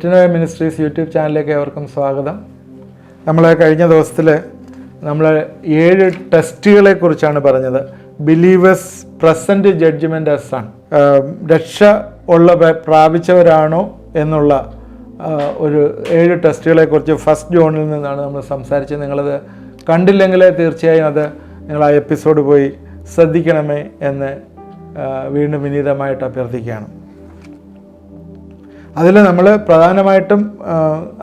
Metanoia ministries YouTube ചാനലിലേക്ക് ഏവർക്കും സ്വാഗതം. നമ്മൾ കഴിഞ്ഞ ദിവസത്തിൽ നമ്മൾ 7 ടെസ്റ്റുകളെ കുറിച്ചാണ് പറഞ്ഞത്. Believers present judgement as son, രക്ഷ പ്രാപിച്ചവരാണോ എന്നുള്ള ഒരു 7 ടെസ്റ്റുകളെ കുറിച്ച് ഫസ്റ്റ് ജോണിൽ നിന്നാണ് നമ്മൾ സംസാരിച്ചത്. നിങ്ങളത് കണ്ടില്ലെങ്കിൽ തീർച്ചയായും അത് നിങ്ങൾ ആ എപ്പിസോഡ് പോയി ശ്രദ്ധിക്കണമേ എന്ന് വീണ്ടും വിനീതമായിട്ട് അഭ്യർത്ഥിക്കുകയാണ്. അതിൽ നമ്മൾ പ്രധാനമായിട്ടും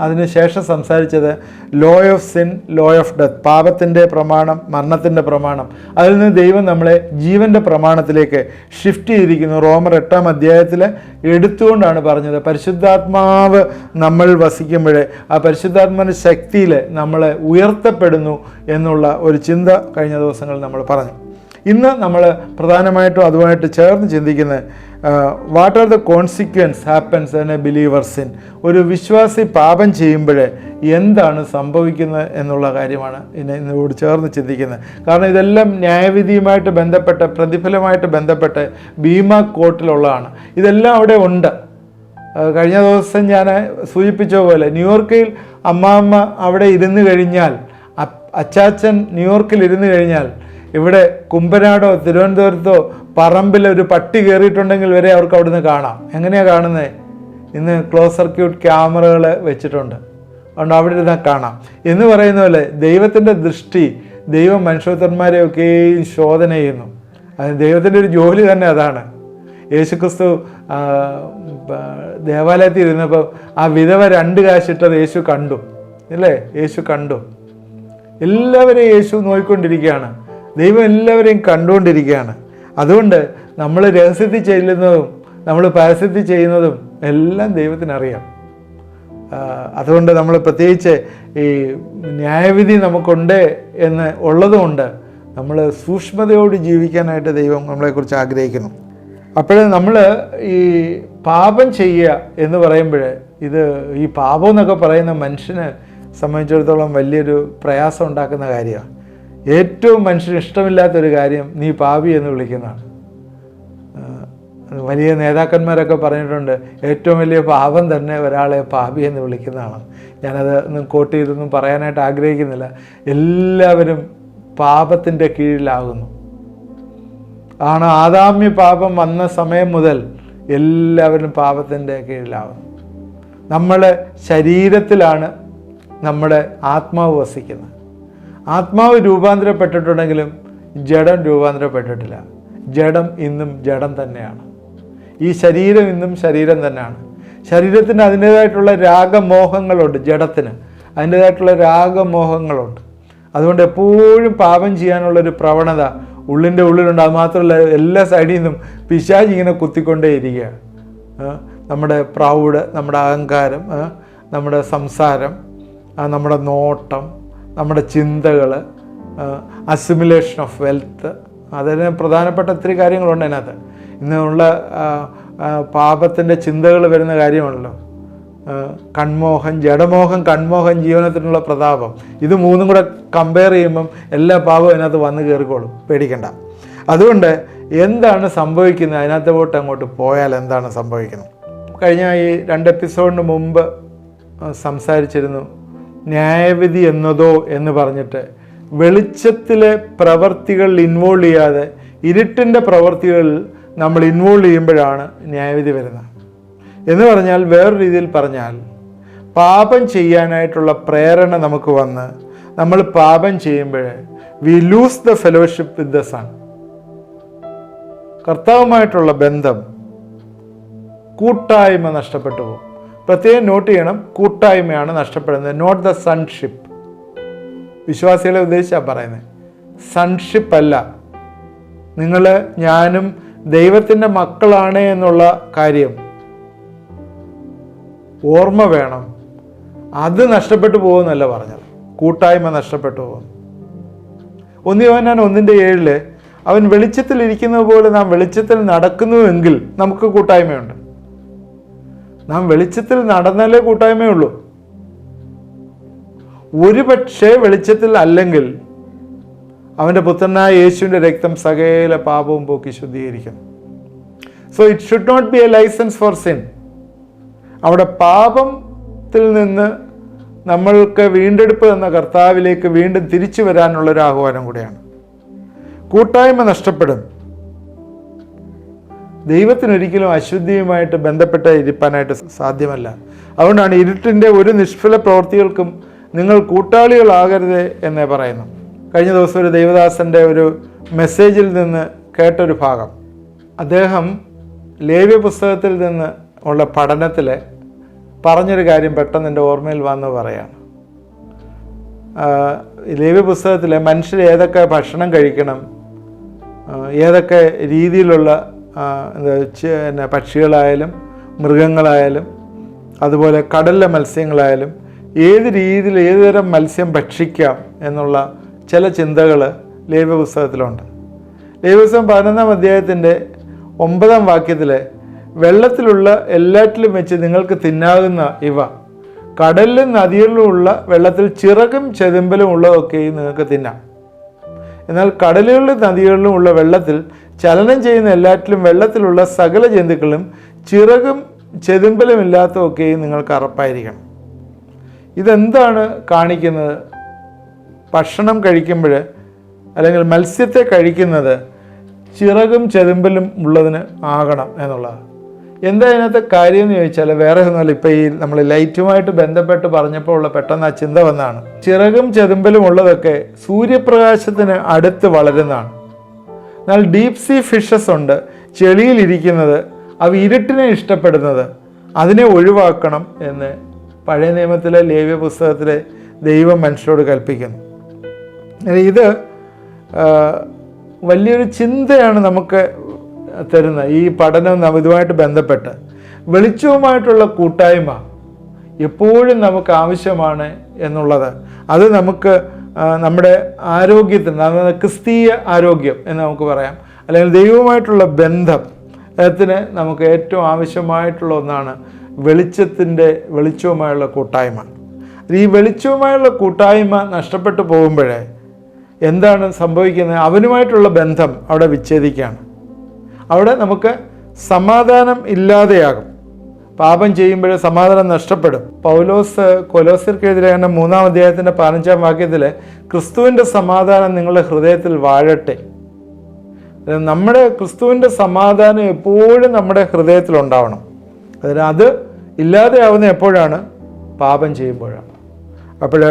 അതിന് ശേഷം സംസാരിച്ചത് law of sin, law of death, പാപത്തിൻ്റെ പ്രമാണം, മരണത്തിൻ്റെ പ്രമാണം. അതിൽ നിന്ന് ദൈവം നമ്മളെ ജീവൻ്റെ പ്രമാണത്തിലേക്ക് ഷിഫ്റ്റ് ചെയ്തിരിക്കുന്നു. റോമർ 8-ാം അധ്യായത്തിൽ എടുത്തുകൊണ്ടാണ് പറഞ്ഞത്. പരിശുദ്ധാത്മാവ് നമ്മൾ വസിക്കുമ്പോഴേ ആ പരിശുദ്ധാത്മാവിൻ്റെ ശക്തിയിൽ നമ്മൾ ഉയർത്തപ്പെടുന്നു എന്നുള്ള ഒരു ചിന്ത കഴിഞ്ഞ ദിവസങ്ങളിൽ നമ്മൾ പറഞ്ഞു. ഇന്ന് നമ്മൾ പ്രധാനമായിട്ടും അതുമായിട്ട് ചേർന്ന് ചിന്തിക്കുന്നത് what are the consequence happens in a believer sin. ഒരു വിശ്വാസി പാപം ചെയ്യുമ്പോൾ എന്താണ് സംഭവിക്കുന്നത് എന്നുള്ള കാര്യമാണ് ഇതിനോട് ചേർന്ന് ചിന്തിക്കുന്നത്. കാരണം ഇതെല്ലാം ന്യായവിധിയുമായിട്ട് ബന്ധപ്പെട്ട്, പ്രതിഫലമായിട്ട് ബന്ധപ്പെട്ട് ബീമാ കോർട്ടിലുള്ളതാണ്. ഇതെല്ലാം അവിടെ ഉണ്ട്. കഴിഞ്ഞ ദിവസം ഞാൻ സൂചിപ്പിച്ച പോലെ ന്യൂയോർക്കിൽ അമ്മാമ്മ അവിടെ ഇരുന്ന് കഴിഞ്ഞാൽ, അച്ചാച്ചൻ ന്യൂയോർക്കിൽ ഇരുന്ന് കഴിഞ്ഞാൽ, ഇവിടെ കുമ്പനാടോ തിരുവനന്തപുരത്തോ പറമ്പിൽ ഒരു പട്ടി കയറിയിട്ടുണ്ടെങ്കിൽ വരെ അവർക്ക് അവിടുന്ന് കാണാം. എങ്ങനെയാണ് കാണുന്നത്? ഇന്ന് ക്ലോസ് സർക്യൂട്ട് ക്യാമറകൾ വെച്ചിട്ടുണ്ട്, അതുകൊണ്ട് അവിടെ ഇരുന്നാൽ കാണാം എന്ന് പറയുന്ന പോലെ ദൈവത്തിൻ്റെ ദൃഷ്ടി ദൈവം മനുഷ്യപുത്രന്മാരെയൊക്കെയും ശോധന ചെയ്യുന്നു. അത് ദൈവത്തിൻ്റെ ഒരു ജോലി തന്നെ അതാണ്. യേശുക്രിസ്തു ദേവാലയത്തിൽ ഇരുന്നപ്പോൾ ആ വിധവ 2 കാശിട്ടത് യേശു കണ്ടു, അല്ലേ? യേശു കണ്ടു. എല്ലാവരെയും യേശു നോക്കിക്കൊണ്ടിരിക്കുകയാണ്. ദൈവം എല്ലാവരെയും കണ്ടുകൊണ്ടിരിക്കുകയാണ്. അതുകൊണ്ട് നമ്മൾ രഹസ്യത്തിൽ ചെല്ലുന്നതും നമ്മൾ പരസ്യത്തിൽ ചെയ്യുന്നതും എല്ലാം ദൈവത്തിനറിയാം. അതുകൊണ്ട് നമ്മൾ പ്രത്യേകിച്ച് ഈ ന്യായവിധി നമുക്കുണ്ട് എന്ന് ഉള്ളതുകൊണ്ട് നമ്മൾ സൂക്ഷ്മതയോട് ജീവിക്കാനായിട്ട് ദൈവം നമ്മളെക്കുറിച്ച് ആഗ്രഹിക്കുന്നു. അപ്പോൾ നമ്മൾ ഈ പാപം ചെയ്യുക എന്ന് പറയുമ്പോൾ ഈ പാപം എന്നൊക്കെ പറയുന്ന മനുഷ്യനെ സംബന്ധിച്ചിടത്തോളം വലിയൊരു പ്രയാസം ഉണ്ടാക്കുന്ന കാര്യമാണ്. ഏറ്റവും മനുഷ്യന് ഇഷ്ടമില്ലാത്തൊരു കാര്യം നീ പാപി എന്ന് വിളിക്കുന്നതാണ്. വലിയ നേതാക്കന്മാരൊക്കെ പറഞ്ഞിട്ടുണ്ട്, ഏറ്റവും വലിയ പാപം തന്നെ ഒരാളെ പാപി എന്ന് വിളിക്കുന്നതാണ്. ഞാനത് ഒന്നും കോട്ട് ചെയ്തൊന്നും പറയാനായിട്ട് ആഗ്രഹിക്കുന്നില്ല. എല്ലാവരും പാപത്തിൻ്റെ കീഴിലാകുന്നു. ആദാമ്യ പാപം വന്ന സമയം മുതൽ എല്ലാവരും പാപത്തിൻ്റെ കീഴിലാകുന്നു. നമ്മളെ ശരീരത്തിലാണ് നമ്മുടെ ആത്മാവ് വസിക്കുന്നത്. ആത്മാവ് രൂപാന്തരപ്പെട്ടിട്ടുണ്ടെങ്കിലും ജഡം രൂപാന്തരപ്പെട്ടിട്ടില്ല. ജഡം ഇന്നും ജഡം തന്നെയാണ്. ഈ ശരീരം ഇന്നും ശരീരം തന്നെയാണ്. ശരീരത്തിന് അതിൻ്റേതായിട്ടുള്ള രാഗമോഹങ്ങളുണ്ട്. ജഡത്തിന് അതിൻ്റേതായിട്ടുള്ള രാഗമോഹങ്ങളുണ്ട്. അതുകൊണ്ട് എപ്പോഴും പാപം ചെയ്യാനുള്ളൊരു പ്രവണത ഉള്ളിൻ്റെ ഉള്ളിലുണ്ട്. അത് മാത്രമല്ല, എല്ലാ സൈഡിൽ നിന്നും പിശാച് ഇങ്ങനെ കുത്തിക്കൊണ്ടേയിരിക്കുകയാണ്. നമ്മുടെ പ്രൗഡ്, നമ്മുടെ അഹങ്കാരം, നമ്മുടെ സംസാരം, നമ്മുടെ നോട്ടം, നമ്മുടെ ചിന്തകൾ, അസിമുലേഷൻ ഓഫ് വെൽത്ത്, അതിന് പ്രധാനപ്പെട്ട ഒത്തിരി കാര്യങ്ങളുണ്ട് അതിനകത്ത്. ഇന്നുള്ള പാപത്തിൻ്റെ ചിന്തകൾ വരുന്ന കാര്യമാണല്ലോ. കൺമോഹം, ജഡമോഹം, കൺമോഹം, ജീവനത്തിനുള്ള പ്രതാപം. ഇത് മൂന്നും കൂടെ കമ്പയർ ചെയ്യുമ്പം എല്ലാ പാപവും അതിനകത്ത് വന്ന് കയറിക്കോളും, പേടിക്കണ്ട. അതുകൊണ്ട് എന്താണ് സംഭവിക്കുന്നത്? അതിനകത്തോട്ട് അങ്ങോട്ട് പോയാൽ എന്താണ് സംഭവിക്കുന്നത്? കഴിഞ്ഞ ഈ 2 എപ്പിസോഡിന് മുമ്പ് സംസാരിച്ചിരുന്നു. ന്യായവിധി എന്നതോ എന്ന് പറഞ്ഞിട്ട് വെളിച്ചത്തിലെ പ്രവർത്തികൾ ഇൻവോൾവ് ചെയ്യാതെ ഇരുട്ടിൻ്റെ പ്രവർത്തികളിൽ നമ്മൾ ഇൻവോൾവ് ചെയ്യുമ്പോഴാണ് ന്യായവിധി വരുന്നത്. എന്ന് പറഞ്ഞാൽ, വേറൊരു രീതിയിൽ പറഞ്ഞാൽ, പാപം ചെയ്യാനായിട്ടുള്ള പ്രേരണ നമുക്ക് വന്ന് നമ്മൾ പാപം ചെയ്യുമ്പോൾ we lose the fellowship with the son. കർത്താവുമായിട്ടുള്ള ബന്ധം, കൂട്ടായ്മ നഷ്ടപ്പെട്ടു പോകും. പ്രത്യേകം നോട്ട് ചെയ്യണം, കൂട്ടായ്മയാണ് നഷ്ടപ്പെടുന്നത്, നോട്ട് ദ സൺഷിപ്പ്. വിശ്വാസികളെ ഉദ്ദേശിച്ചാണ് പറയുന്നത്, സൺഷിപ്പ് അല്ല. നിങ്ങൾ, ഞാനും ദൈവത്തിൻ്റെ മക്കളാണ് എന്നുള്ള കാര്യം ഓർമ്മ വേണം. അത് നഷ്ടപ്പെട്ടു പോകുമെന്നല്ല പറഞ്ഞത്, കൂട്ടായ്മ നഷ്ടപ്പെട്ടു പോകും. 1 യോഹന്നാൻ 1:7 അവൻ വെളിച്ചത്തിൽ ഇരിക്കുന്നത് പോലെ നാം വെളിച്ചത്തിൽ നടക്കുന്നുവെങ്കിൽ നമുക്ക് കൂട്ടായ്മയുണ്ട്. നാം വെളിച്ചത്തിൽ നടന്നാലേ കൂട്ടായ്മയുള്ളൂ. ഒരുപക്ഷെ വെളിച്ചത്തിൽ അല്ലെങ്കിൽ അവൻ്റെ പുത്രനായ യേശുവിൻ്റെ രക്തം സകല പാപവും പോക്കി ശുദ്ധീകരിക്കുന്നു. So it should not be a licence for sin. അവിടെ പാപം പാപത്തിൽ നിന്ന് നമ്മൾക്ക് വീണ്ടെടുപ്പ് എന്ന കർത്താവിലേക്ക് വീണ്ടും തിരിച്ചു വരാനുള്ളൊരു ആഹ്വാനം കൂടിയാണ്. കൂട്ടായ്മ നഷ്ടപ്പെടും. ദൈവത്തിനൊരിക്കലും അശുദ്ധിയുമായിട്ട് ബന്ധപ്പെട്ട് ഇരിപ്പാനായിട്ട് സാധ്യമല്ല. അതുകൊണ്ടാണ് ഇരുട്ടിൻ്റെ ഒരു നിഷ്ഫല പ്രവൃത്തികൾക്കും നിങ്ങൾ കൂട്ടാളികളാകരുത് എന്നേ പറയുന്നു. കഴിഞ്ഞ ദിവസം ഒരു ദൈവദാസൻ്റെ ഒരു മെസ്സേജിൽ നിന്ന് കേട്ടൊരു ഭാഗം, അദ്ദേഹം ലേവ്യ പുസ്തകത്തിൽ നിന്ന് ഉള്ള പഠനത്തിൽ പറഞ്ഞൊരു കാര്യം പെട്ടെന്ന് എൻ്റെ ഓർമ്മയിൽ വന്ന് പറയാണ്. ലേവ്യ പുസ്തകത്തിൽ മനുഷ്യർ ഏതൊക്കെ ഭക്ഷണം കഴിക്കണം, ഏതൊക്കെ രീതിയിലുള്ള പക്ഷികളായാലും മൃഗങ്ങളായാലും അതുപോലെ കടലിലെ മത്സ്യങ്ങളായാലും ഏത് രീതിയിൽ ഏതുതരം മത്സ്യം ഭക്ഷിക്കാം എന്നുള്ള ചില ചിന്തകൾ ലേവ്യ പുസ്തകത്തിലുണ്ട്. ലേവ്യ പുസ്തകം 11-ാം അധ്യായത്തിൻ്റെ 9-ാം വാക്യത്തിൽ വെള്ളത്തിലുള്ള എല്ലാറ്റിലും വെച്ച് നിങ്ങൾക്ക് തിന്നാകുന്ന ഇവ കടലിലും നദികളിലുമുള്ള വെള്ളത്തിൽ ചിറകും ചെതുമ്പലും ഉള്ളതൊക്കെയും നിങ്ങൾക്ക് തിന്നാം. എന്നാൽ കടലുകളിലും നദികളിലും ഉള്ള വെള്ളത്തിൽ ചലനം ചെയ്യുന്ന എല്ലാറ്റിലും വെള്ളത്തിലുള്ള സകല ജന്തുക്കളും ചിറകും ചെതുമ്പലും ഇല്ലാത്തതൊക്കെയും നിങ്ങൾക്ക് അറപ്പായിരിക്കണം. ഇതെന്താണ് കാണിക്കുന്നത്? ഭക്ഷണം കഴിക്കുമ്പോൾ അല്ലെങ്കിൽ മത്സ്യത്തെ കഴിക്കുന്നത് ചിറകും ചെതുമ്പലും ഉള്ളതിന് ആകണം എന്നുള്ളത്. എന്താ അതിനകത്തെ കാര്യം എന്ന് ചോദിച്ചാൽ വേറെ ഒന്നുമല്ല. ഇപ്പം ഈ നമ്മൾ ലൈറ്റുമായിട്ട് ബന്ധപ്പെട്ട് പറഞ്ഞപ്പോൾ ഉള്ള പെട്ടെന്ന് ആ ചിന്ത വന്നതാണ്. ചിറകും ചെതുമ്പലും ഉള്ളതൊക്കെ സൂര്യപ്രകാശത്തിന് അടുത്ത് വളരുന്നതാണ്. എന്നാൽ ഡീപ് സീ ഫിഷസ് ഉണ്ട്, ചെളിയിലിരിക്കുന്നത്, അവ ഇരുട്ടിനെ ഇഷ്ടപ്പെടുന്നത്, അതിനെ ഒഴിവാക്കണം എന്ന് പഴയ നിയമത്തിലെ ലേവ്യ പുസ്തകത്തിലെ ദൈവം മനുഷ്യരോട് കൽപ്പിക്കുന്നു. ഇത് വലിയൊരു ചിന്തയാണ് നമുക്ക് തരുന്ന ഈ പഠനം. ഇതുമായിട്ട് ബന്ധപ്പെട്ട് വെളിച്ചവുമായിട്ടുള്ള കൂട്ടായ്മ എപ്പോഴും നമുക്ക് ആവശ്യമാണ് എന്നുള്ളത്, അത് നമുക്ക് നമ്മുടെ ആരോഗ്യത്തിന്, ക്രിസ്തീയ ആരോഗ്യം എന്ന് നമുക്ക് പറയാം, അല്ലെങ്കിൽ ദൈവവുമായിട്ടുള്ള ബന്ധത്തിന് നമുക്ക് ഏറ്റവും ആവശ്യമായിട്ടുള്ള ഒന്നാണ് വെളിച്ചവുമായുള്ള കൂട്ടായ്മ. ഈ വെളിച്ചവുമായുള്ള കൂട്ടായ്മ നഷ്ടപ്പെട്ടു പോകുമ്പോഴേ എന്താണ് സംഭവിക്കുന്നത്? അവനുമായിട്ടുള്ള ബന്ധം അവിടെ വിച്ഛേദിക്കുകയാണ്. അവിടെ നമുക്ക് സമാധാനം ഇല്ലാതെയാകും. പാപം ചെയ്യുമ്പോൾ സമാധാനം നഷ്ടപ്പെടും. പൗലോസ് കൊലോസ്യർക്കെതിരെ 3-ാം അധ്യായത്തിൻ്റെ 15-ാം വാക്യത്തിൽ ക്രിസ്തുവിൻ്റെ സമാധാനം നിങ്ങളുടെ ഹൃദയത്തിൽ വാഴട്ടെ. നമ്മുടെ ക്രിസ്തുവിൻ്റെ സമാധാനം എപ്പോഴും നമ്മുടെ ഹൃദയത്തിലുണ്ടാവണം. അത് ഇല്ലാതെയാവുന്ന എപ്പോഴാണ്? പാപം ചെയ്യുമ്പോഴാണ്. അപ്പോൾ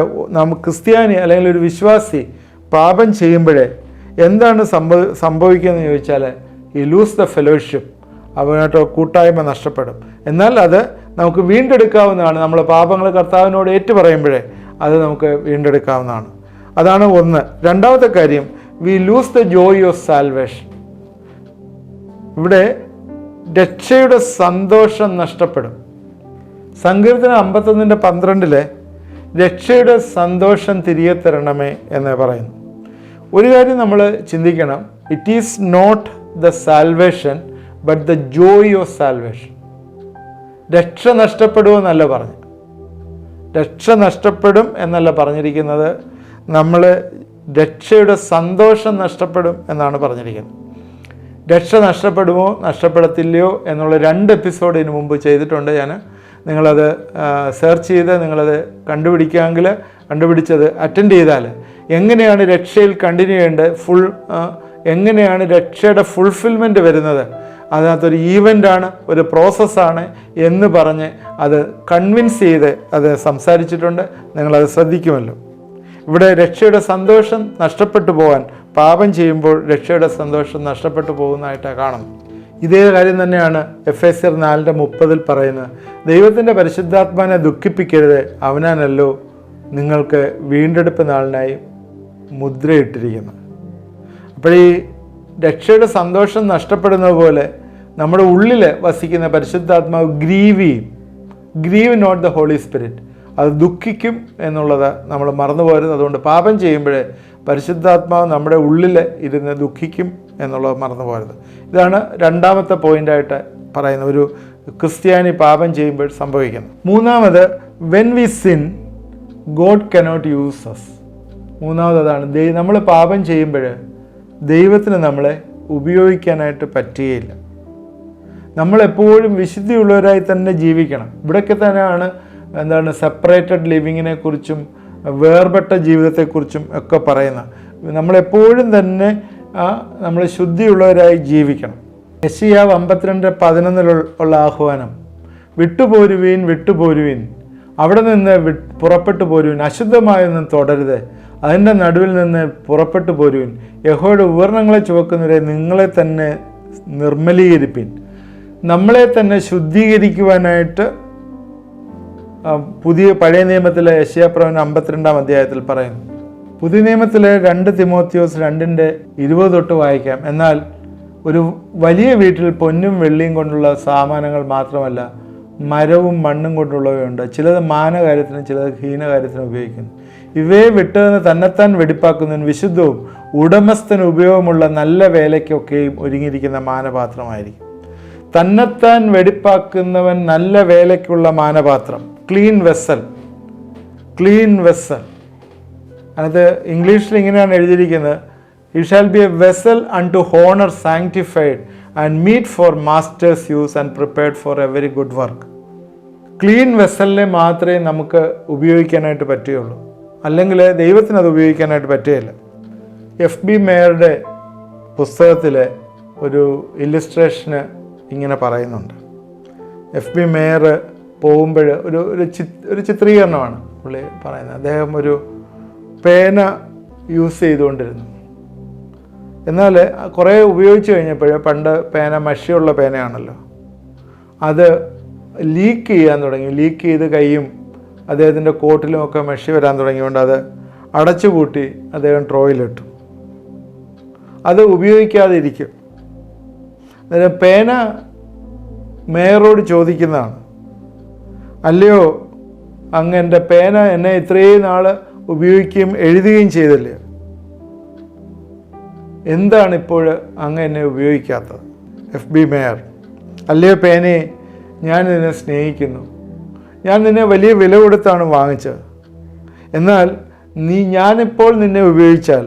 ക്രിസ്ത്യാനി അല്ലെങ്കിൽ ഒരു വിശ്വാസി പാപം ചെയ്യുമ്പോഴേ എന്താണ് സംഭവിക്കുകയെന്ന് ചോദിച്ചാൽ ഈ ലൂസ് ദ ഫെലോഷിപ്പ്, അവനായിട്ട് കൂട്ടായ്മ നഷ്ടപ്പെടും. എന്നാൽ അത് നമുക്ക് വീണ്ടെടുക്കാവുന്നതാണ്. നമ്മൾ പാപങ്ങൾ കർത്താവിനോട് ഏറ്റുപറയുമ്പോഴേ അത് നമുക്ക് വീണ്ടെടുക്കാവുന്നതാണ്. അതാണ് ഒന്ന്. രണ്ടാമത്തെ കാര്യം, V lose the joy of salvation. ഇവിടെ രക്ഷയുടെ സന്തോഷം നഷ്ടപ്പെടും. സങ്കീർത്തനം 51:12 രക്ഷയുടെ സന്തോഷം തിരികെ തരണമേ എന്ന് പറയുന്നു. ഒരു കാര്യം നമ്മൾ ചിന്തിക്കണം, it is not the salvation but the joy of salvation. രക്ഷ നഷ്ടപ്പെടുമെന്നല്ല പറഞ്ഞു, രക്ഷ നഷ്ടപ്പെടും എന്നല്ല പറഞ്ഞിരിക്കുന്നത്, നമ്മൾ രക്ഷയുടെ സന്തോഷം നഷ്ടപ്പെടും എന്നാണ് പറഞ്ഞിരിക്കുന്നത്. രക്ഷ നഷ്ടപ്പെടുമോ നഷ്ടപ്പെടത്തില്ലയോ എന്നുള്ള 2 എപ്പിസോഡ് ഇതിനു മുമ്പ് ചെയ്തിട്ടുണ്ട് ഞാൻ. നിങ്ങളത് സെർച്ച് ചെയ്ത് നിങ്ങളത് കണ്ടുപിടിച്ചത് അറ്റൻഡ് ചെയ്താൽ എങ്ങനെയാണ് രക്ഷയിൽ കണ്ടിന്യൂ ചെയ്യേണ്ടത്, എങ്ങനെയാണ് രക്ഷയുടെ ഫുൾഫിൽമെൻറ്റ് വരുന്നത്, അതിനകത്തൊരു ഈവൻ്റാണ്, ഒരു പ്രോസസ്സാണ് എന്ന് പറഞ്ഞ് അത് കൺവിൻസ് ചെയ്ത് അത് സംസാരിച്ചിട്ടുണ്ട്. നിങ്ങളത് ശ്രദ്ധിക്കുമല്ലോ. ഇവിടെ രക്ഷയുടെ സന്തോഷം നഷ്ടപ്പെട്ടു പോകാൻ, പാപം ചെയ്യുമ്പോൾ രക്ഷയുടെ സന്തോഷം നഷ്ടപ്പെട്ടു പോകുന്നതായിട്ടാണ് കാണുന്നത്. ഇതേ കാര്യം തന്നെയാണ് എഫേസ്യർ 4:30 പറയുന്നത്. ദൈവത്തിൻ്റെ പരിശുദ്ധാത്മാവിനെ ദുഃഖിപ്പിക്കരുത്, അവനാണല്ലോ നിങ്ങൾക്ക് വീണ്ടെടുപ്പ് നാളിനായി മുദ്രയിട്ടിരിക്കുന്നത്. അപ്പോൾ ഈ രക്ഷയുടെ സന്തോഷം നഷ്ടപ്പെടുന്നത് പോലെ നമ്മുടെ ഉള്ളിൽ വസിക്കുന്ന പരിശുദ്ധാത്മാവ് grieve not the holy spirit, അത് ദുഃഖിക്കും എന്നുള്ളത് നമ്മൾ മറന്നു പോരുത്. അതുകൊണ്ട് പാപം ചെയ്യുമ്പോഴേ പരിശുദ്ധാത്മാവ് നമ്മുടെ ഉള്ളിൽ ഇരുന്ന് ദുഃഖിക്കും എന്നുള്ളത് മറന്നു പോരുത്. ഇതാണ് രണ്ടാമത്തെ പോയിൻ്റായിട്ട് പറയുന്ന ഒരു ക്രിസ്ത്യാനി പാപം ചെയ്യുമ്പോൾ സംഭവിക്കുന്നത്. മൂന്നാമത്, when we sin God cannot use us. മൂന്നാമതാണ്, നമ്മൾ പാപം ചെയ്യുമ്പോൾ ദൈവത്തിന് നമ്മളെ ഉപയോഗിക്കാനായിട്ട് പറ്റുകയില്ല. നമ്മളെപ്പോഴും വിശുദ്ധിയുള്ളവരായി തന്നെ ജീവിക്കണം. ഇവിടൊക്കെ തന്നെയാണ് എന്താണ് സെപ്പറേറ്റഡ് ലിവിങ്ങിനെ കുറിച്ചും വേർപെട്ട ജീവിതത്തെക്കുറിച്ചും ഒക്കെ പറയുന്ന. നമ്മളെപ്പോഴും തന്നെ നമ്മൾ ശുദ്ധിയുള്ളവരായി ജീവിക്കണം. യെശയ്യാവ് 52:11 ആഹ്വാനം, വിട്ടുപോരുവീൻ വിട്ടുപോരുവീൻ, അവിടെ നിന്ന് പുറപ്പെട്ടു പോരുവിൻ, അശുദ്ധമായൊന്നും തുടരുത്, അതിൻ്റെ നടുവിൽ നിന്ന് പുറപ്പെട്ടു പോരുവിൻ, യഹോവയുടെ ഉപകരണങ്ങളെ ചുവക്കുന്നവരെ നിങ്ങളെ തന്നെ നിർമ്മലീകരിപ്പിൻ. നമ്മളെ തന്നെ ശുദ്ധീകരിക്കുവാനായിട്ട് പഴയ നിയമത്തിലെ യെശയ്യാപ്രവചനം 52-ാം അധ്യായത്തിൽ പറയുന്നു. പുതിയ നിയമത്തിലെ 2 തിമോത്തിയോസ് 2:20 തൊട്ട് വായിക്കാം. എന്നാൽ ഒരു വലിയ വീട്ടിൽ പൊന്നും വെള്ളിയും കൊണ്ടുള്ള സാമാനങ്ങൾ മാത്രമല്ല, മരവും മണ്ണും കൊണ്ടുള്ളവയുണ്ട്. ചിലത് മാനകാര്യത്തിനും ചിലത് ഹീനകാര്യത്തിനും ഉപയോഗിക്കുന്നു. ഇവയെ വിട്ടതെന്ന് തന്നെത്താൻ വെടിപ്പാക്കുന്നതിന് വിശുദ്ധവും ഉടമസ്ഥന് ഉപയോഗമുള്ള നല്ല വേലയ്ക്കൊക്കെയും ഒരുങ്ങിയിരിക്കുന്ന മാനപാത്രമായിരിക്കും. തന്നെത്താൻ വെടിപ്പാക്കുന്നവൻ നല്ല വേലയ്ക്കുള്ള മാനപാത്രം, ക്ലീൻ വെസൽ. ക്ലീൻ വെസൽ അത് ഇംഗ്ലീഷിൽ ഇങ്ങനെയാണ് എഴുതിയിരിക്കുന്നത്, He shall be a vessel unto honor, sanctified and meet for master's use and prepared for every good work. Clean വെസലിനെ മാത്രമേ നമുക്ക് ഉപയോഗിക്കാനായിട്ട് പറ്റുകയുള്ളൂ, അല്ലെങ്കിൽ ദൈവത്തിന് അത് ഉപയോഗിക്കാനായിട്ട് പറ്റുകയില്ല. FB മേയറുടെ പുസ്തകത്തിലെ ഒരു ഇല്ലുസ്ട്രേഷന് ഇങ്ങനെ പറയുന്നുണ്ട്. FB മേയർ പോകുമ്പോൾ ഒരു ചിത്രീകരണമാണ് പുള്ളി പറയുന്നത്. അദ്ദേഹം ഒരു പേന യൂസ് ചെയ്തുകൊണ്ടിരുന്നു. എന്നാൽ കുറേ ഉപയോഗിച്ച് കഴിഞ്ഞപ്പോൾ, പണ്ട് പേന മഷിയുള്ള പേനയാണല്ലോ, അത് ലീക്ക് ചെയ്യാൻ തുടങ്ങി. ലീക്ക് ചെയ്ത് കൈയും അദ്ദേഹത്തിൻ്റെ കോട്ടിലുമൊക്കെ മഷി വരാൻ തുടങ്ങിയതുകൊണ്ട് അത് അടച്ചുപൂട്ടി അദ്ദേഹം ഡ്രോയിലിട്ടു. അത് ഉപയോഗിക്കാതെ ഇരിക്കും. അന്നേരം പേന മേയറോട് ചോദിക്കുന്നതാണ്, അല്ലയോ അങ്ങ് എൻ്റെ പേന എന്നെ ഇത്രയും നാൾ ഉപയോഗിക്കുകയും എഴുതുകയും ചെയ്തല്ലേ, എന്താണ് ഇപ്പോൾ അങ്ങ് എന്നെ ഉപയോഗിക്കാത്തത്? FB മേയർ, അല്ലയോ പേനയെ, ഞാൻ നിന്നെ സ്നേഹിക്കുന്നു, ഞാൻ നിന്നെ വലിയ വില കൊടുത്താണ് വാങ്ങിച്ചത്, എന്നാൽ ഞാനിപ്പോൾ നിന്നെ ഉപയോഗിച്ചാൽ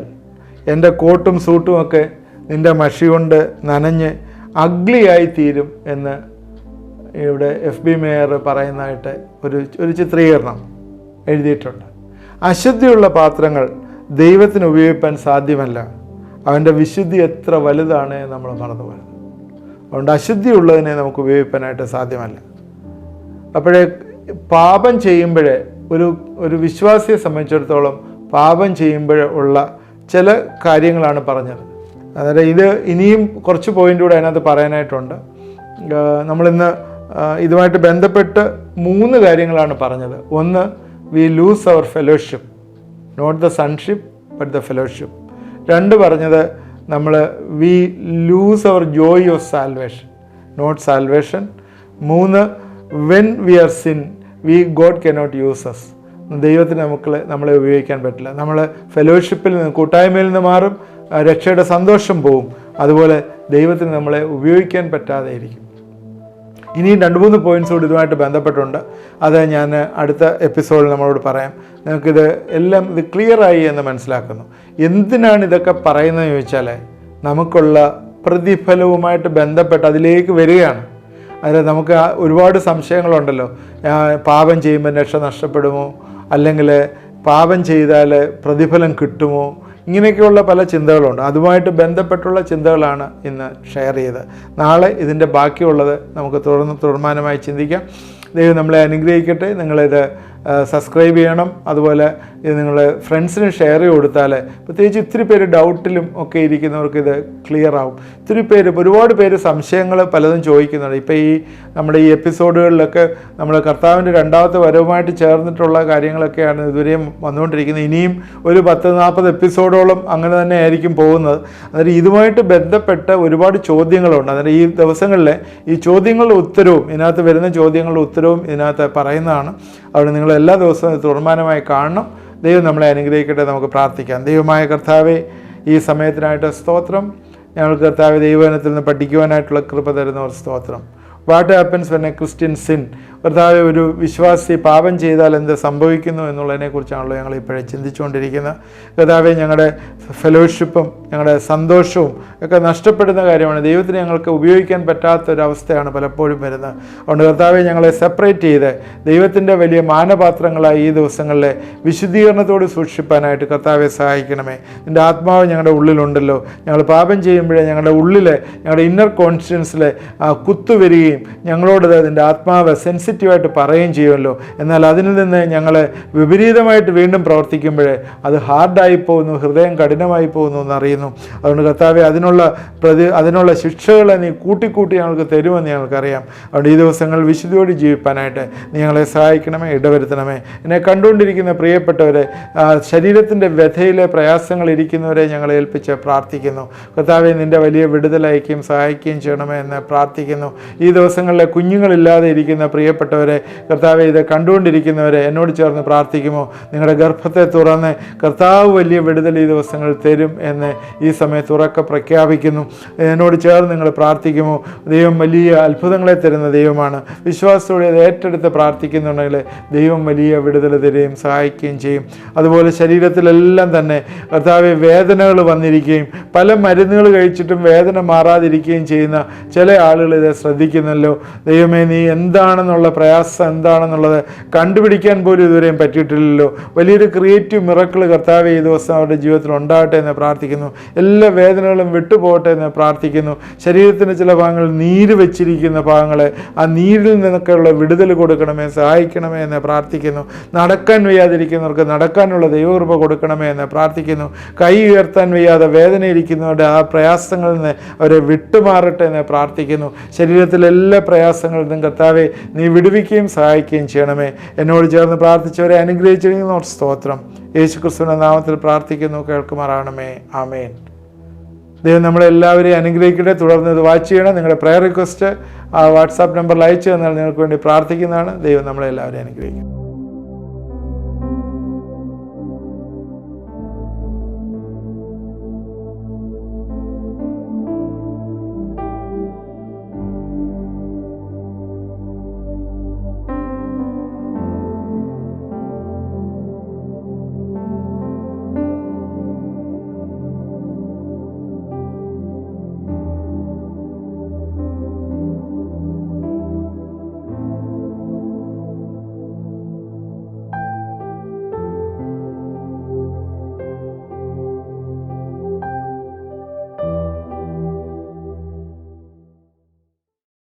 എൻ്റെ കോട്ടും സൂട്ടും ഒക്കെ നിൻ്റെ മഷി കൊണ്ട് നനഞ്ഞ് അഗ്ലിയായി തീരും എന്ന് ഇവിടെ FB മേയർ പറയുന്നതായിട്ട് ഒരു ചിത്രീകരണം എഴുതിയിട്ടുണ്ട്. അശുദ്ധിയുള്ള പാത്രങ്ങൾ ദൈവത്തിന് ഉപയോഗിക്കാൻ സാധ്യമല്ല. അവൻ്റെ വിശുദ്ധി എത്ര വലുതാണ് നമ്മൾ മറന്നുപോയത്. അതുകൊണ്ട് അശുദ്ധിയുള്ളതിനെ നമുക്ക് ഉപയോഗിക്കാനായിട്ട് സാധ്യമല്ല. അപ്പോഴേ പാപം ചെയ്യുമ്പോഴേ ഒരു വിശ്വാസിയെ സംബന്ധിച്ചിടത്തോളം പാപം ചെയ്യുമ്പോൾ ഉള്ള ചില കാര്യങ്ങളാണ് പറഞ്ഞത്. അതായത് ഇത് ഇനിയും കുറച്ച് പോയിൻ്റ് കൂടെ അതിനകത്ത് പറയാനായിട്ടുണ്ട്. നമ്മളിന്ന് ഇതുമായിട്ട് ബന്ധപ്പെട്ട് 3 കാര്യങ്ങളാണ് പറഞ്ഞത്. ഒന്ന്, we lose our fellowship, not the sonship but the fellowship. 2 പറഞ്ഞത് നമ്മൾ we lose our joy of salvation, not salvation. 3, when we are sin God cannot use us. ദൈവത്തിന് നമ്മളെ ഉപയോഗിക്കാൻ പറ്റില്ല. നമ്മൾ ഫെലോഷിപ്പിൽ നിന്ന്, കൂട്ടായ്മയിൽ നിന്ന് മാറും, രക്ഷയുടെ സന്തോഷം പോവും. അതുപോലെ ദൈവത്തിന് നമ്മളെ ഉപയോഗിക്കാൻ പറ്റാതെ ഇരിക്കും. ഇനിയും 2-3 പോയിൻറ്റ്സ് കൂടി ഇതുമായിട്ട് ബന്ധപ്പെട്ടുണ്ട്. അത് ഞാൻ അടുത്ത എപ്പിസോഡിൽ നമ്മളോട് പറയാം. നിങ്ങൾക്കിത് എല്ലാം ക്ലിയറായി എന്ന് മനസ്സിലാക്കുന്നു. എന്തിനാണ് ഇതൊക്കെ പറയുന്നതെന്ന് ചോദിച്ചാൽ, നമുക്കുള്ള പ്രതിഫലവുമായിട്ട് ബന്ധപ്പെട്ട് അതിലേക്ക് വരികയാണ്. അതായത് നമുക്ക് ഒരുപാട് സംശയങ്ങളുണ്ടല്ലോ. പാപം ചെയ്യുമ്പോൾ രക്ഷ നഷ്ടപ്പെടുമോ, അല്ലെങ്കിൽ പാപം ചെയ്താൽ പ്രതിഫലം കിട്ടുമോ, ഇങ്ങനെയൊക്കെയുള്ള പല ചിന്തകളുണ്ട്. അതുമായിട്ട് ബന്ധപ്പെട്ടുള്ള ചിന്തകളാണ് ഇന്ന് ഷെയർ ചെയ്തത്. നാളെ ഇതിൻ്റെ ബാക്കിയുള്ളത് നമുക്ക് തുടർമാനമായി ചിന്തിക്കാം. ദൈവം നമ്മളെ അനുഗ്രഹിക്കട്ടെ. നിങ്ങളിത് സബ്സ്ക്രൈബ് ചെയ്യണം. അതുപോലെ ഇത് നിങ്ങൾ ഫ്രണ്ട്സിന് ഷെയർ ചെയ്ത് കൊടുത്താൽ, പ്രത്യേകിച്ച് ഇത്തിരി പേര് ഡൗട്ടിലും ഒക്കെ ഇരിക്കുന്നവർക്ക് ഇത് ക്ലിയർ ആവും. ഒരുപാട് പേര് സംശയങ്ങൾ പലതും ചോദിക്കുന്നുണ്ട്. ഇപ്പോൾ നമ്മുടെ ഈ എപ്പിസോഡുകളിലൊക്കെ നമ്മൾ കർത്താവിൻ്റെ 2ാമത്തെ വരവുമായിട്ട് ചേർന്നിട്ടുള്ള കാര്യങ്ങളൊക്കെയാണ് ഇതുവരെയും വന്നുകൊണ്ടിരിക്കുന്നത്. ഇനിയും ഒരു 10-40 എപ്പിസോഡോളം അങ്ങനെ തന്നെ ആയിരിക്കും പോകുന്നത്. അതായത് ഇതുമായിട്ട് ബന്ധപ്പെട്ട് ഒരുപാട് ചോദ്യങ്ങളുണ്ട്. അതായത് ഈ ദിവസങ്ങളിലെ ഈ ചോദ്യങ്ങളുടെ ഉത്തരവും, ഇതിനകത്ത് വരുന്ന ചോദ്യങ്ങളുടെ ഉത്തരവും ഇതിനകത്ത് പറയുന്നതാണ്. അവിടെ നിങ്ങൾ എല്ലാ ദിവസവും തുടർമാനമായി കാണണം. ദൈവം നമ്മളെ അനുഗ്രഹിക്കട്ടെ. നമുക്ക് പ്രാർത്ഥിക്കാം. ദൈവമായ കർത്താവേ, ഈ സമയത്തിനായിട്ട് സ്തോത്രം. ഞങ്ങൾക്ക് കർത്താവേ ദൈവവചനത്തിൽ നിന്ന് പഠിക്കുവാനായിട്ടുള്ള കൃപ തരുന്നവർ സ്തോത്രം. What happens when a Christian sin? കർത്താവേ, ഒരു വിശ്വാസി പാപം ചെയ്താൽ എന്ത് സംഭവിക്കുന്നു എന്നുള്ളതിനെക്കുറിച്ചാണല്ലോ ഞങ്ങൾ ഇപ്പോഴേ ചിന്തിച്ചുകൊണ്ടിരിക്കുന്നത്. കർത്താവേ, ഞങ്ങളുടെ ഫെലോഷിപ്പും ഞങ്ങളുടെ സന്തോഷവും ഒക്കെ നഷ്ടപ്പെടുന്ന കാര്യമാണ്. ദൈവത്തിന് ഞങ്ങൾക്ക് ഉപയോഗിക്കാൻ പറ്റാത്തൊരവസ്ഥയാണ് പലപ്പോഴും വരുന്നത്. അതുകൊണ്ട് കർത്താവെ, ഞങ്ങളെ സെപ്പറേറ്റ് ചെയ്ത് ദൈവത്തിൻ്റെ വലിയ മാനപാത്രങ്ങളായി ഈ ദിവസങ്ങളിലെ വിശുദ്ധീകരണത്തോട് സൂക്ഷിപ്പാനായിട്ട് കർത്താവെ സഹായിക്കണമേ. നിൻ്റെ ആത്മാവ് ഞങ്ങളുടെ ഉള്ളിലുണ്ടല്ലോ. ഞങ്ങൾ പാപം ചെയ്യുമ്പോഴേ ഞങ്ങളുടെ ഉള്ളിൽ, ഞങ്ങളുടെ ഇന്നർ കോൺഷ്യൻസിൽ കുത്തുവരികയും ഞങ്ങളോട് നിൻ്റെ ആത്മാവ് സെൻസിറ്റീവായിട്ട് പറയുകയും ചെയ്യുമല്ലോ. എന്നാൽ അതിൽ നിന്ന് ഞങ്ങൾ വിപരീതമായിട്ട് വീണ്ടും പ്രവർത്തിക്കുമ്പോഴേ അത് ഹാർഡായി പോകുന്നു, ഹൃദയം കഠിനമായി പോകുന്നു എന്നറിയുന്നു. അതുകൊണ്ട് കർത്താവെ, അതിനുള്ള ശിക്ഷകളെ നീ കൂട്ടിക്കൂട്ടി ഞങ്ങൾക്ക് തരുമെന്ന് ഞങ്ങൾക്കറിയാം. അതുകൊണ്ട് ഈ ദിവസങ്ങൾ വിശുദ്ധിയോട് ജീവിപ്പാനായിട്ട് നീ ഞങ്ങളെ സഹായിക്കണമേ, ഇടവരുത്തണമേ. എന്നെ കണ്ടുകൊണ്ടിരിക്കുന്ന പ്രിയപ്പെട്ടവരെ, ശരീരത്തിൻ്റെ വ്യഥയിലെ പ്രയാസങ്ങൾ ഇരിക്കുന്നവരെ ഞങ്ങളെ ഏൽപ്പിച്ച് പ്രാർത്ഥിക്കുന്നു. കർത്താവെ, നിൻ്റെ വലിയ വിടുതലയക്കുകയും സഹായിക്കുകയും ചെയ്യണമേ എന്ന് പ്രാർത്ഥിക്കുന്നു. ഈ ദിവസങ്ങളിലെ കുഞ്ഞുങ്ങളില്ലാതെ ഇരിക്കുന്ന പ്രിയപ്പെട്ടവരെ, കർത്താവെ, ഇത് കണ്ടുകൊണ്ടിരിക്കുന്നവരെ എന്നോട് ചേർന്ന് പ്രാർത്ഥിക്കുമോ? നിങ്ങളുടെ ഗർഭത്തെ തുറന്ന് കർത്താവ് വലിയ വിടുതൽ ഈ ദിവസങ്ങൾ തരും എന്ന് ഈ സമയത്ത് ഉറക്കെ പ്രഖ്യാപിക്കുന്നു. എന്നോട് ചേർന്ന് നിങ്ങൾ പ്രാർത്ഥിക്കുമോ? ദൈവം വലിയ അത്ഭുതങ്ങളെ തരുന്ന ദൈവമാണ്. വിശ്വാസത്തോടെ അത് ഏറ്റെടുത്ത് പ്രാർത്ഥിക്കുന്നുണ്ടെങ്കിൽ ദൈവം വലിയ വിടുതൽ തരുകയും സഹായിക്കുകയും ചെയ്യും. അതുപോലെ ശരീരത്തിലെല്ലാം തന്നെ കർത്താവെ, വേദനകൾ വന്നിരിക്കുകയും പല മരുന്നുകൾ കഴിച്ചിട്ടും വേദന മാറാതിരിക്കുകയും ചെയ്യുന്ന ചില ആളുകൾ ഇത് ശ്രദ്ധിക്കുന്നല്ലോ. ദൈവമേ, നീ എന്താണെന്നുള്ള പ്രയാസം എന്താണെന്നുള്ളത് കണ്ടുപിടിക്കാൻ പോലും ഇതുവരെയും പറ്റിയിട്ടില്ലല്ലോ. വലിയൊരു ക്രിയേറ്റീവ് മിറക്കിൾ കർത്താവെ ഈ ദിവസം അവരുടെ ജീവിതത്തിൽ ഉണ്ടാകട്ടെ എന്ന് പ്രാർത്ഥിക്കുന്നു. എല്ലാ വേദനകളും വിട്ടുപോകട്ടെ എന്ന് പ്രാർത്ഥിക്കുന്നു. ശരീരത്തിൻ്റെ ചില ഭാഗങ്ങളിൽ നീര് വെച്ചിരിക്കുന്ന ഭാഗങ്ങളെ ആ നീരിൽ നിന്നൊക്കെയുള്ള വിടുതൽ കൊടുക്കണമേ, സഹായിക്കണമേ എന്ന് പ്രാർത്ഥിക്കുന്നു. നടക്കാൻ വയ്യാതിരിക്കുന്നവർക്ക് നടക്കാനുള്ള ദൈവകൃപ കൊടുക്കണമേ എന്ന് പ്രാർത്ഥിക്കുന്നു. കൈ ഉയർത്താൻ വയ്യാതെ വേദനയിരിക്കുന്നവരുടെ ആ പ്രയാസങ്ങളിൽ നിന്ന് അവരെ വിട്ടുമാറട്ടെ എന്ന് പ്രാർത്ഥിക്കുന്നു. ശരീരത്തിലെ എല്ലാ പ്രയാസങ്ങളിൽ നിന്നും കർത്താവെ നീ വിടുവിക്കുകയും സഹായിക്കുകയും ചെയ്യണമേ. എന്നോട് ചേർന്ന് പ്രാർത്ഥിച്ചവരെ അനുഗ്രഹിച്ചിരിക്കുന്ന സ്തോത്രം. യേശുക്രിസ്തുവിന്റെ നാമത്തിൽ പ്രാർത്ഥിക്കുന്നു, കേൾക്കുമാറാണമേ. ആമേൻ. ദൈവം നമ്മളെല്ലാവരെയും അനുഗ്രഹിക്കട്ടെ. തുടർന്ന് ഇത് വാച്ച് ചെയ്യണം. നിങ്ങളുടെ പ്രയർ റിക്വസ്റ്റ് വാട്സാപ്പ് നമ്പറിൽ അയച്ചു തന്നാൽ നിങ്ങൾക്ക് വേണ്ടി പ്രാർത്ഥിക്കുന്നതാണ്. ദൈവം നമ്മളെല്ലാവരെയും അനുഗ്രഹിക്കും.